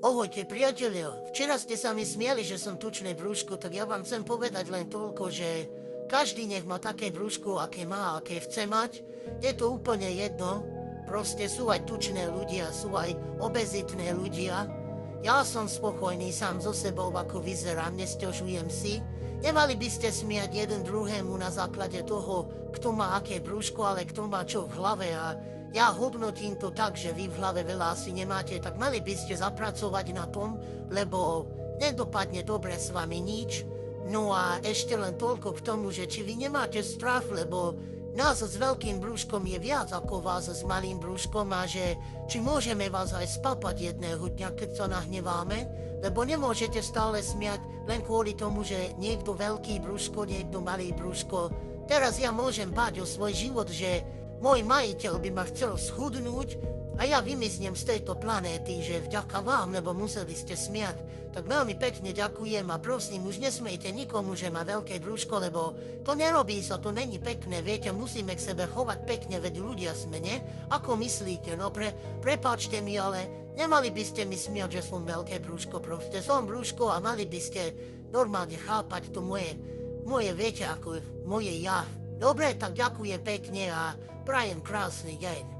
Ahojte priatelia, včera ste sa mi smiali, že som tučné brúško, tak ja vám chcem povedať len toľko, že každý nech má také brúško, aké má, aké chce mať. Je to úplne jedno, proste sú aj tučné ľudia, sú aj obezitné ľudia. Ja som spokojný sám so sebou, ako vyzerám, nesťažujem si. Nemali by ste smiať jeden druhému na základe toho, kto má aké brúško, ale kto má čo v hlave a ja hodnotím to tak, že vy v hlave veľa asi nemáte, tak mali by ste zapracovať na tom, lebo nedopadne dobre s vami nič. No a ešte len toľko k tomu, že či vy nemáte strach, lebo nás s veľkým brúškom je viac ako vás s malým brúškom a že či môžeme vás aj spapať jedného dňa, keď sa nahneváme, lebo nemôžete stále smiať len kvôli tomu, že niekto veľký brúško, niekto malý brúško. Teraz ja môžem báť o svoj život, že môj majiteľ by ma chcel schudnúť a ja vymiznem z tejto planéty, že vďaka vám, lebo museli ste smiať. Tak veľmi pekne ďakujem a prosím, už nesmejte nikomu, že má veľké brúško, lebo to nerobí sa, to není pekné, viete, musíme k sebe chovať pekne, veď ľudia sme, ne? Ako myslíte? No prepáčte mi, ale nemali by ste mi smiať, že som veľké brúško, proste som brúško a mali by ste normálne chápať to moje viete, ako moje ja. Dobre, tak ďakujem pekne a prajem krásny deň.